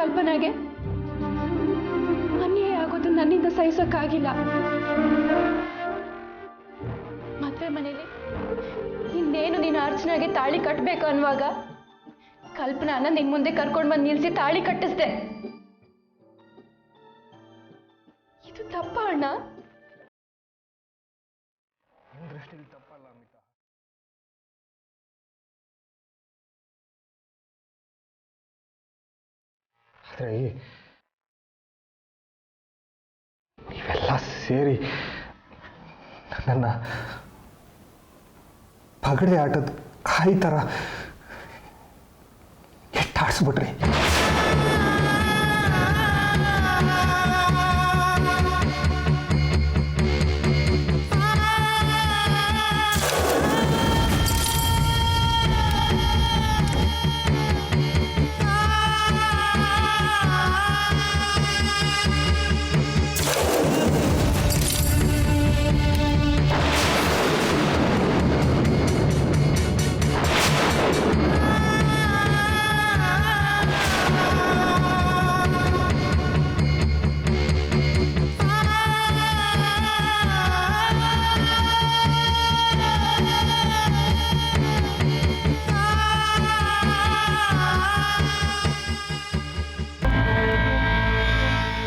ಕಲ್ಪನಾಗೆ ಅನ್ಯಾಯ ಆಗೋದು ನನ್ನಿಂದ ಸಹಿಸೋಕ್ಕಾಗಿಲ್ಲ. ಮದುವೆ ಮನೇಲಿ ಇನ್ನೇನು ನೀನು ಅರ್ಚನಾಗೆ ತಾಳಿ ಕಟ್ಟಬೇಕು ಅನ್ನುವಾಗ ಕಲ್ಪನಾನ ನಿನ್ ಮುಂದೆ ಕರ್ಕೊಂಡು ಬಂದು ನಿಲ್ಸಿ ತಾಳಿ ಕಟ್ಟಿಸ್ದೆ. ಇದು ತಪ್ಪ ಅಣ್ಣ? ದೃಷ್ಟಿಲಿ ತಪ್ಪಲ್ಲ ಅಮಿತಾ. ಆದ್ರೆ ನೀವೆಲ್ಲ ಸೇರಿ ನನ್ನ ಪಗಡೆ ಆಟದ ಕಾಯಿ ಥರ ಎಟ್ಟಾಡ್ಸ್ಬಿಟ್ರಿ.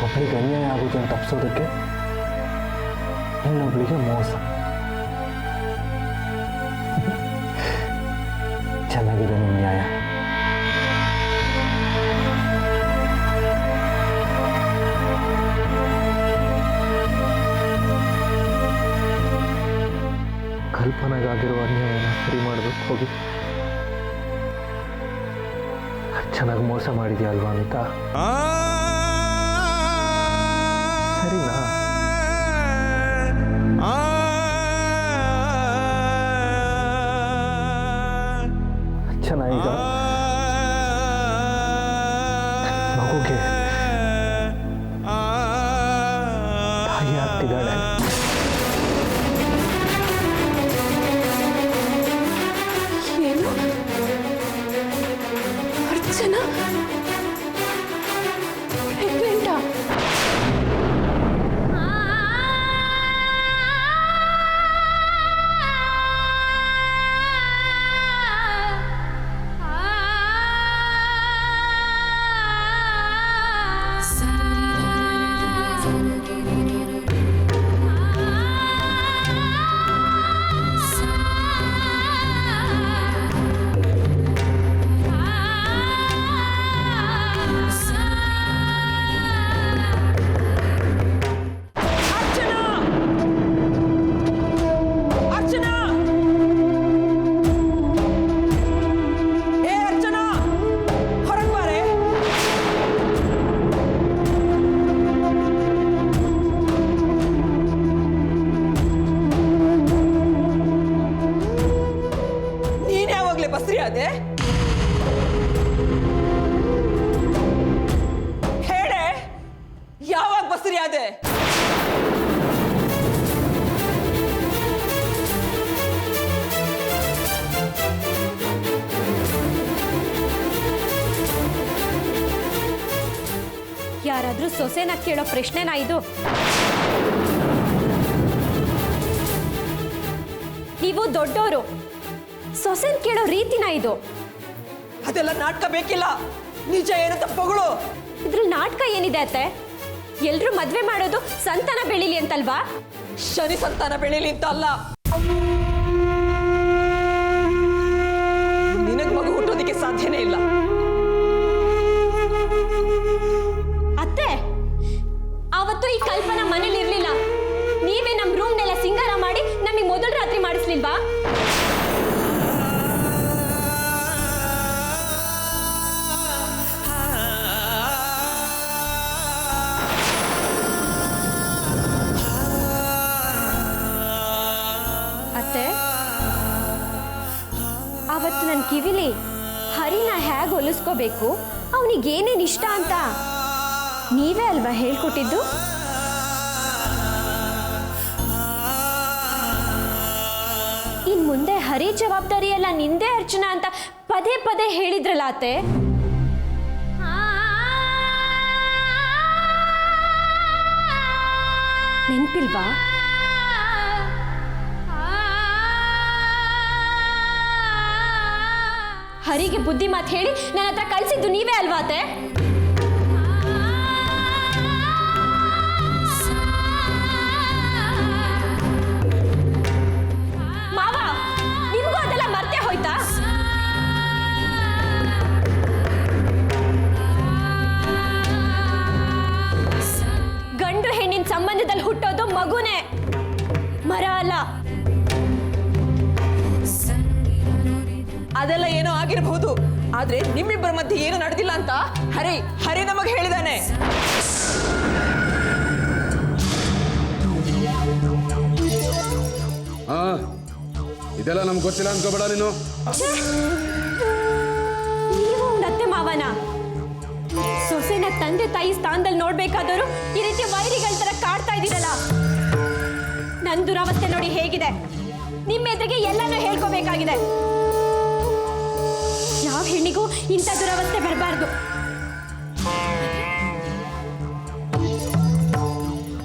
ಒಬ್ಬಳಿಗೆ ಅನ್ಯಾಯ ಆಗೋದನ್ನು ತಪ್ಪಿಸೋದಕ್ಕೆ ಇನ್ನೊಬ್ಬಳಿಗೆ ಮೋಸ. ಚೆನ್ನಾಗಿದೆ ನಿಮ್ಮ ನ್ಯಾಯ. ಕಲ್ಪನೆಗಾಗಿರುವ ಅನ್ಯಾಯನ ಸರಿ ಮಾಡೋದಕ್ಕೆ ಹೋಗಿ ಚೆನ್ನಾಗಿ ಮೋಸ ಮಾಡಿದ್ಯಾ ಅಲ್ವಾ ಅಂತ ಸರಿನಾ? ಚೆನ್ನಾಗ ಮಗುಗೆ ತಾಯಿ ಆಗ್ತಿದ್ದಾಳೆ. ಏನು ಅರ್ಚನಾ ಪ್ರೆಗ್ನೆಂಟಾ? ಬಸ್ರಿ ಅದೇ ಹೇಳೆ, ಯಾವಾಗ ಬಸ್ರಿ ಅದೇ? ಯಾರಾದ್ರೂ ಸೊಸೆನ ಕೇಳೋ ಪ್ರಶ್ನೆನಾ ಇದು? ನೀವು ದೊಡ್ಡೋರು, ಸೊಸೆನ್ ಕೇಳೋ ರೀತಿನ ಇದು? ಅದೆಲ್ಲ ನಾಟಕ ಬೇಕಿಲ್ಲ, ನಿಜ ಏನಂತ ಪಗಳು. ಇದ್ರಲ್ಲಿ ನಾಟಕ ಏನಿದೆ ಅತ್ತೆ? ಎಲ್ರು ಮದ್ವೆ ಮಾಡೋದು ಸಂತಾನ ಬೆಳಿಲಿ ಅಂತಲ್ವಾ? ಶನಿ ಸಂತಾನ ಬೆಳಿಲಿ ಅಂತ ಅಲ್ಲ. ನಿನಗ್ ಮಗು ಹುಟ್ಟೋದಿಕ್ಕೆ ಸಾಧ್ಯನೇ ಇಲ್ಲ. ಅತ್ತೆ, ಅವತ್ತು ಈ ಕಲ್ಪನಾ ಮನೇಲಿ ಇರ್ಲಿಲ್ಲ. ನೀವೇ ನಮ್ ರೂಮ್ನೆಲ್ಲ ಸಿಂಗಾರ ಮಾಡಿ ನಮಗೆ ಮೊದಲ ರಾತ್ರಿ ಮಾಡಿಸ್ಲಿಲ್ವಾ? ಅತ್ತೆ, ಅವತ್ತು ನನ್ನ ಕಿವಿಲಿ ಹರಿನ ಹೇಗೆ ಹೊಲಿಸ್ಕೋಬೇಕು, ಅವನಿಗೇನೇನು ಇಷ್ಟ ಅಂತ ನೀವೇ ಅಲ್ವಾ ಹೇಳ್ಕೊಟ್ಟಿದ್ದು? ಇನ್ ಮುಂದೆ ಹರಿ ಜವಾಬ್ದಾರಿ ಎಲ್ಲ ನಿಂದೆ ಅರ್ಚನಾ ಅಂತ ಪದೇ ಪದೇ ಹೇಳಿದ್ರಲ್ಲ ಅತ್ತೆ. ನೆನ್ಪಿಲ್ವಾ? ಹರಿಗೆ ಬುದ್ಧಿ ಮಾತು ಹೇಳಿ ನನ್ನ ಹತ್ರ ಕಳಿಸಿದ್ದು ನೀವೇ ಅಲ್ವಾ ಅತ್ತೆ? ಮಾವ, ನಿಮಗೂ ಅದೆಲ್ಲ ಮರ್ತೇ ಹೋಯ್ತಾ? ಗಂಡು ಹೆಣ್ಣಿನ ಸಂಬಂಧದಲ್ಲಿ ಹುಟ್ಟೋದು ಮಗುನೇ, ಮರ ಅಲ್ಲ. ಅದೆಲ್ಲ ಏನೋ ಆಗಿರಬಹುದು, ಆದ್ರೆ ನಿಮ್ಮಿಬ್ಬರ ಮಧ್ಯೆ ಏನು ನಡೆದಿಲ್ಲ ಅಂತ ಹರಿ ನಮಗೆ ಹೇಳಿದಾನೆ. ಇದೆಲ್ಲ ನಮ್ಗೆ ಗೊತ್ತಿಲ್ಲ ಅನ್ಕೋಬೇಡ ನೀನು. ನೀವು ಒಂದು ಅತ್ತೆ ಮಾವನ ಸೊಸೆನ ತಂದೆ ತಾಯಿ ಸ್ಥಾನದಲ್ಲಿ ನೋಡ್ಬೇಕಾದವರು ಈ ರೀತಿ ವೈರಿಗಳ ತರ ಕಾಡ್ತಾ ಇದ್ದೀರಲ್ಲ. ನನ್ನ ದುರಾವಸ್ಥೆ ನೋಡಿ ಹೇಗಿದೆ. ನಿಮ್ಮ ಎದುರಿಗೆ ಎಲ್ಲಾನು ಹೇಳ್ಕೋಬೇಕಾಗಿದೆ. ಯಾವ ಹೆಣ್ಣಿಗೂ ಇಂಥ ದುರವಸ್ಥೆ ಬರಬಾರ್ದು.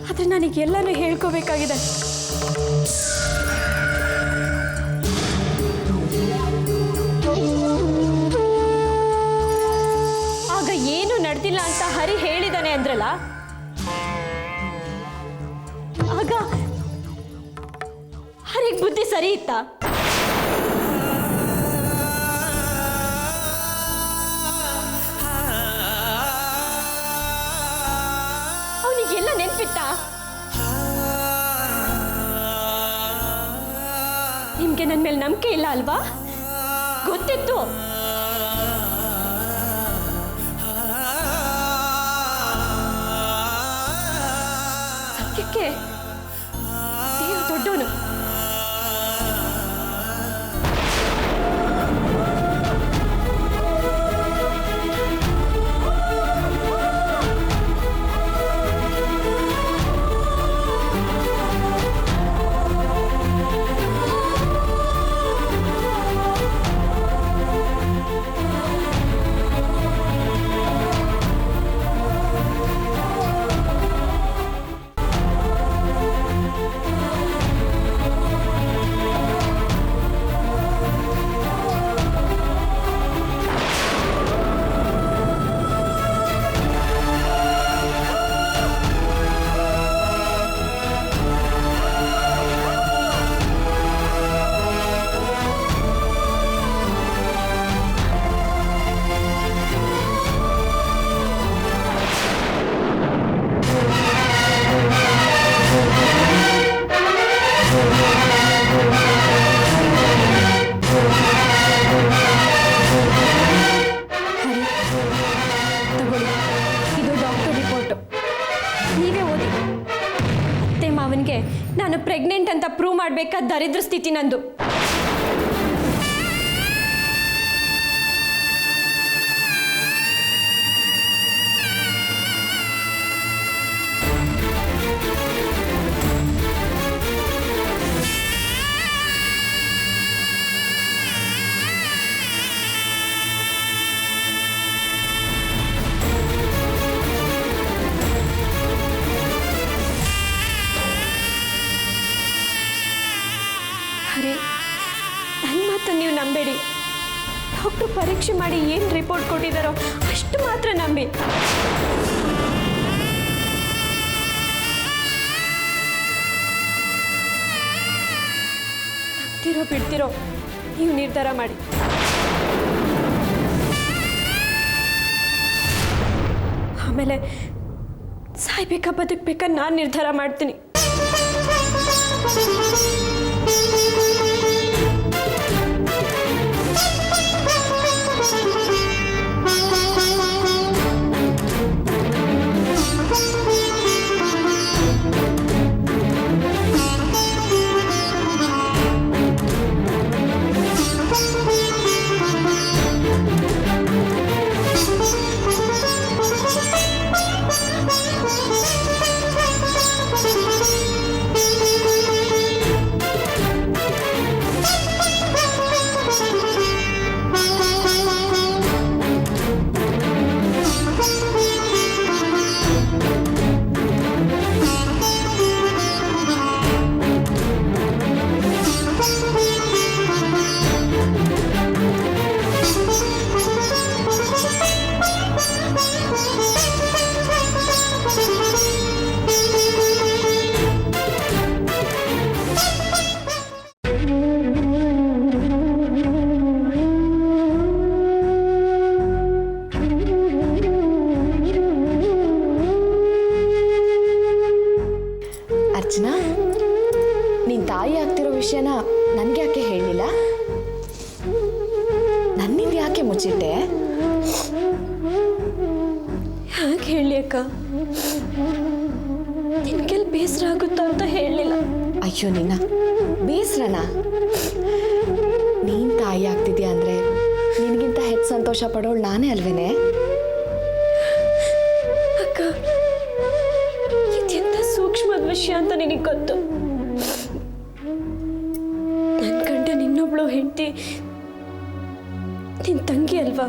ಆದ್ರೆ ನನಗೆಲ್ಲಾನು ಹೇಳ್ಕೋಬೇಕಾಗಿದೆ. ಆಗ ಏನು ನಡೆದಿಲ್ಲ ಅಂತ ಹರಿ ಹೇಳಿದಾನೆ ಅಂದ್ರಲ್ಲ, ಆಗ ಹರಿಗೆ ಬುದ್ಧಿ ಸರಿ ಇತ್ತಾ? ಅವನಿಗೆಲ್ಲ ನೆನ್ಪಿತ್ತ? ನಿಮ್ಗೆ ನನ್ನ ಮೇಲೆ ನಂಬಿಕೆ ಇಲ್ಲ ಅಲ್ವಾ? ಗೊತ್ತಿತ್ತು. ಸತ್ಯಕ್ಕೆ ದೇವ್ರು ದೊಡ್ಡವನು. ನಾನು ಪ್ರೆಗ್ನೆಂಟ್ ಅಂತ ಪ್ರೂವ್ ಮಾಡಬೇಕಾದ ದರಿದ್ರ ಸ್ಥಿತಿ ನಂದು. ನನ್ನ ಮಾತನ್ನು ನೀವು ನಂಬೇಡಿ. ಡಾಕ್ಟರ್ ಪರೀಕ್ಷೆ ಮಾಡಿ ಏನು ರಿಪೋರ್ಟ್ ಕೊಟ್ಟಿದ್ದಾರೋ ಅಷ್ಟು ಮಾತ್ರ ನಂಬಿ. ನಂಬ್ತಿರೋ ಬಿಡ್ತಿರೋ ನೀವು ನಿರ್ಧಾರ ಮಾಡಿ. ಆಮೇಲೆ ಸಾಯ್ಬೇಕಾ ಬದುಕಬೇಕಾ ನಾನು ನಿರ್ಧಾರ ಮಾಡ್ತೀನಿ. ವಿಷಯನ ನನಗೆ ಯಾಕೆ ಹೇಳಲಿಲ್ಲ? ನನ್ನಿಂದ ಯಾಕೆ ಮುಚ್ಚಿಟ್ಟೆ? ಯಾಕೆ ಹೇಳಿ ಅಕ್ಕ? ನಿನ್ಗೆಲ್ಲಿ ಬೇಸರ ಆಗುತ್ತಾ ಅಂತ ಹೇಳಲಿಲ್ಲ. ಅಯ್ಯೋ ನಿನ್ನ ಬೇಸರನ? ನೀನ್ ತಾಯಿ ಆಗ್ತಿದ್ಯಾ ಅಂದ್ರೆ ನಿನಗಿಂತ ಹೆಚ್ಚು ಸಂತೋಷ ಪಡೋಳು ನಾನೇ ಅಲ್ವೇನೆ? ಅಕ್ಕ, ಇದೆಂತ ಸೂಕ್ಷ್ಮದ ವಿಷಯ ಅಂತ ನಿನಗೆ ಗೊತ್ತು. ನನ್ನ ಗಂಡ ನಿನ್ನೊಬ್ಳು ಹೆಂಡತಿ ನಿನ್ ತಂಗಿ ಅಲ್ವಾ?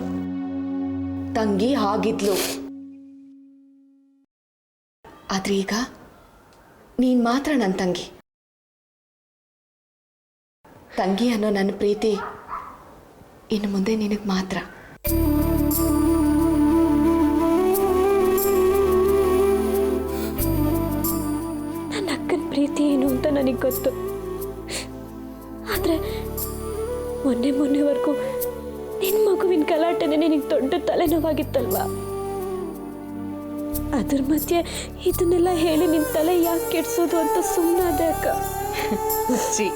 ತಂಗಿ ಆಗಿದ್ಲು, ಆದ್ರೆ ಈಗ ನೀನ್ ಮಾತ್ರ ನನ್ನ ತಂಗಿ. ತಂಗಿ ಅನ್ನೋ ನನ್ನ ಪ್ರೀತಿ ಇನ್ನು ಮುಂದೆ ನಿನಗೆ ಮಾತ್ರ. ನನ್ನ ಅಕ್ಕನ ಪ್ರೀತಿ ಏನು ಅಂತ ನನಗೆ ಗೊತ್ತು. ಆದ್ರೆ ಮೊನ್ನೆವರೆಗೂ ನಿನ್ನ ಮಗುವಿನ ಗಲಾಟೆನೇ ನಿನಗೆ ದೊಡ್ಡ ತಲೆನೋವಾಗಿತ್ತಲ್ವಾ? ಅದ್ರ ಮಧ್ಯೆ ಇದನ್ನೆಲ್ಲ ಹೇಳಿ ನಿನ್ನ ತಲೆ ಯಾಕೆ ಕೆಡ್ಸೋದು ಅಂತ ಸುಮ್ಮನಾದೆ ಅಕ್ಕ. ಹುಚ್ಚಿ,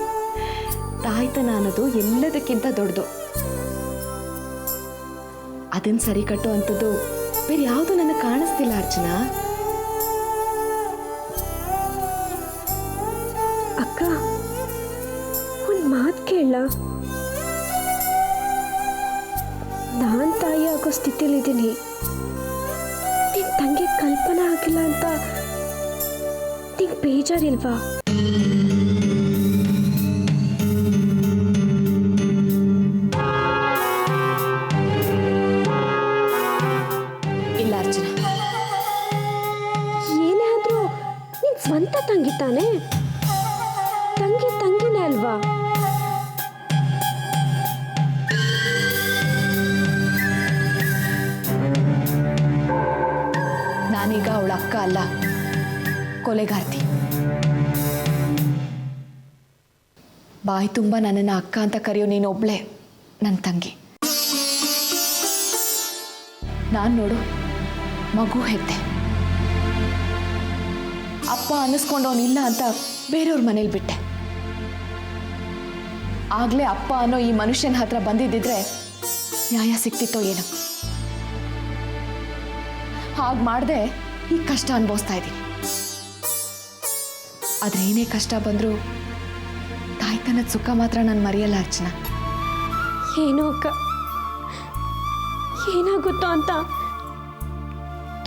ತಾಯ್ತನ ಅನ್ನೋದು ಎಲ್ಲದಕ್ಕಿಂತ ದೊಡ್ಡದು. ಅದನ್ನ ಸರಿ ಕಟ್ಟೋ ಅಂಥದ್ದು ಬೇರೆ ಯಾವುದು ನನಗೆ ಕಾಣಿಸ್ತಿಲ್ಲ ಅರ್ಚನಾ. ಅಕ್ಕ, ಒಂದು ಮಾತು ಕೇಳ. ನಾನು ತಾಯಿ ಆಗೋ ಸ್ಥಿತಿಲಿದ್ದೀನಿ. ನಿನ್ನ ತಂಗಿ ಕಲ್ಪನಾ ಆಗಿಲ್ಲ ಅಂತ ನಿಂಗೆ ಬೇಜಾರಿಲ್ವಾ? ಇಲ್ಲ ಅರ್ಚನಾ, ಏನೇ ಆದ್ರೂ ನಿನ್ ಸ್ವಂತ ತಂಗಿ ತಾನೆ? ತಂಗಿನೇ ಅಲ್ವಾ? ನಾನೀಗ ಅವಳ ಅಕ್ಕ ಅಲ್ಲ, ಕೊಲೆಗಾರ್ತಿ. ಬಾಯಿ ತುಂಬ ನನ್ನನ್ನು ಅಕ್ಕ ಅಂತ ಕರೆಯೋ ನೀನೊಬ್ಳೆ ನನ್ನ ತಂಗಿ. ನಾನು ನೋಡು ಮಗು ಹೆತ್ತೆ. ಅಪ್ಪ ಅನ್ನಿಸ್ಕೊಂಡವನಿಲ್ಲ ಅಂತ ಬೇರೆಯವ್ರ ಮನೇಲಿ ಬಿಟ್ಟೆ. ಆಗ್ಲೇ ಅಪ್ಪ ಅನ್ನೋ ಈ ಮನುಷ್ಯನ ಹತ್ರ ಬಂದಿದ್ದಿದ್ರೆ ನ್ಯಾಯ ಸಿಕ್ತಿತ್ತೋ ಏನೋ. ಹಾಗೆ ಮಾಡದೆ ಈ ಕಷ್ಟ ಅನುಭವಿಸ್ತಾ ಇದ್ದೀನಿ. ಆದ್ರೆ ಏನೇ ಕಷ್ಟ ಬಂದರೂ ತಾಯ್ತನದ ಸುಖ ಮಾತ್ರ ನಾನು ಮರೆಯಲ್ಲ ಅರ್ಚನಾ. ಏನೋ ಅಕ್ಕ, ಏನಾಗುತ್ತೋ ಅಂತ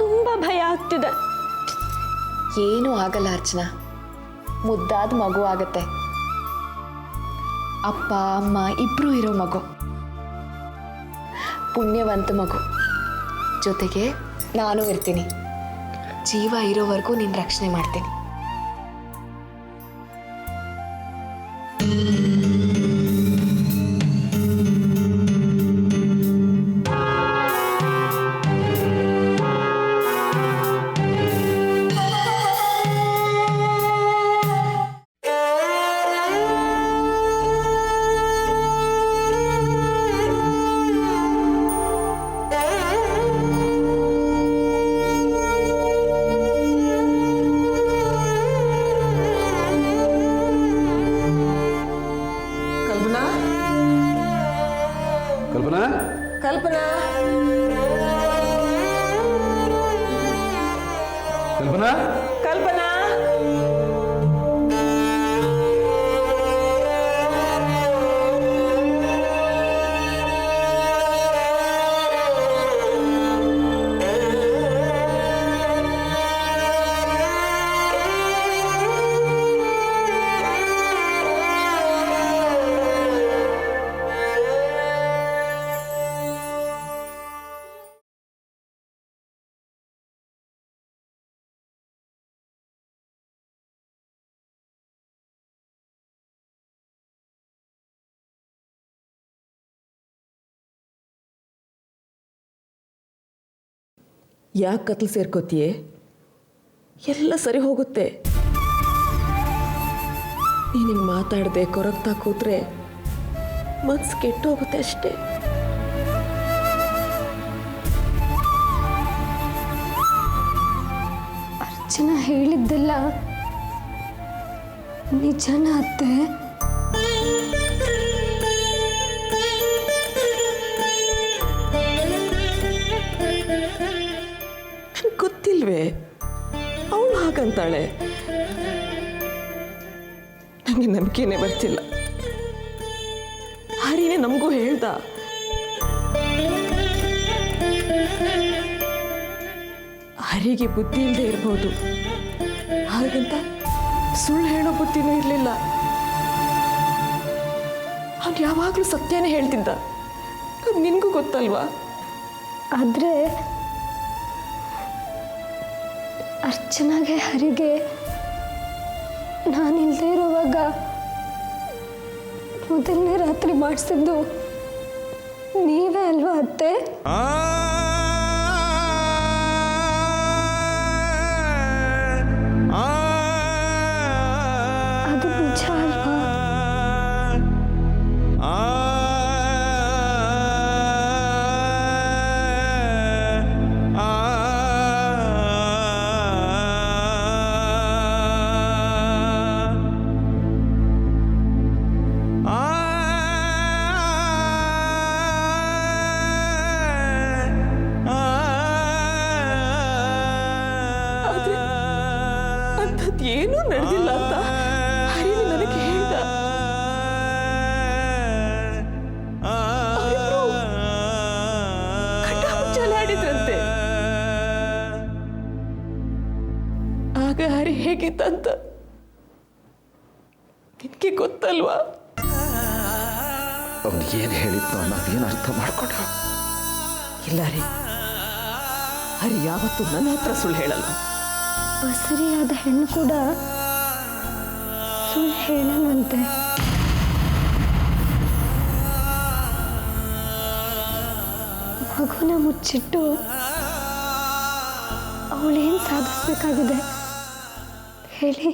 ತುಂಬಾ ಭಯ ಆಗ್ತಿದೆ. ಏನೂ ಆಗಲ್ಲ ಅರ್ಚನಾ, ಮುದ್ದಾದ ಮಗು ಆಗತ್ತೆ. ಅಪ್ಪ ಅಮ್ಮ ಇಬ್ರು ಇರೋ ಮಗು, ಪುಣ್ಯವಂತ ಮಗು. ಜೊತೆಗೆ ನಾನು ಇರ್ತೀನಿ. ಜೀವ ಇರೋವರೆಗೂ ನಿನ್ನ ರಕ್ಷಣೆ ಮಾಡ್ತೀನಿ. ಕಲ್ಪನಾ, ಕಲ್ಪನಾ, ಕಲ್ಪನಾ, ಕಲ್ಪನಾ, ಯಾಕೆ ಕತ್ಲು ಸೇರ್ಕೋತೀಯೇ? ಎಲ್ಲ ಸರಿ ಹೋಗುತ್ತೆ. ನೀನಿಗೆ ಮಾತಾಡದೆ ಕೊರಗ್ತಾ ಕೂತ್ರೆ ಮನ್ಸು ಕೆಟ್ಟೋಗುತ್ತೆ ಅಷ್ಟೇ. ಅರ್ಚನಾ ಹೇಳಿದ್ದೆಲ್ಲ ನಿಜನ ಅತ್ತೆ? ಇಲ್ವೇ? ಅವಳು ಹಾಗಂತಾಳೆ. ನನಗೆ ನಂಬಿಕೆನೇ ಬರ್ತಿಲ್ಲ. ಹರಿನೇ ನಮಗೂ ಹೇಳ್ದ, ಹರಿಗೆ ಬುದ್ಧಿ ಇಲ್ಲದೆ ಇರ್ಬೋದು, ಹಾಗಂತ ಸುಳ್ಳು ಹೇಳೋ ಬುದ್ಧಿನೂ ಇರಲಿಲ್ಲ. ಅವನು ಯಾವಾಗಲೂ ಸತ್ಯನೇ ಹೇಳ್ತಿದ್ದ. ಅದು ನಿನಗೂ ಗೊತ್ತಲ್ವಾ? ಆದರೆ ಅರ್ಚನಾಗೆ ಹರಿಗೆ ನಾನಿಲ್ಲದೆ ಇರುವಾಗ ಮೊದಲನೇ ರಾತ್ರಿ ಮಾಡಿಸಿದ್ದು ನೀವೇ ಅಲ್ವಾ ಅತ್ತೆ? ಅದು ನಿಜ ಅಲ್ವಾ? ಏನೂ ನಡೆದಿಲ್ಲ ಅಂತ ಹರಿನಿ ನನಗೆ ಹೇಳ್ದ. ಕಟ್ಟಾಡಿದ್ರಂತೆ. ಆಗ ಹರಿ ಹೇಗಿತ್ತಂತ ನಿನಗೆ ಗೊತ್ತಲ್ವಾ? ಅವ್ನು ಏನು ಹೇಳಿದ್ನೋ ನಾವೇನು ಅರ್ಥ ಮಾಡ್ಕೊಂಡ? ಇಲ್ಲ ರೀ, ಹರಿ ಯಾವತ್ತೂ ನನ್ನ ಹತ್ರ ಸುಳ್ಳು ಹೇಳಲ್ಲ. ಬಸರಿಯಾದ ಹೆಣ್ಣು ಕೂಡ ಸುಳ್ಳು ಹೇಳಲ್ಲಂತೆ. ಮಗುನ ಮುಚ್ಚಿಟ್ಟು ಅವಳೇನು ಸಾಧಿಸ್ಬೇಕಾಗಿದೆ ಹೇಳಿ?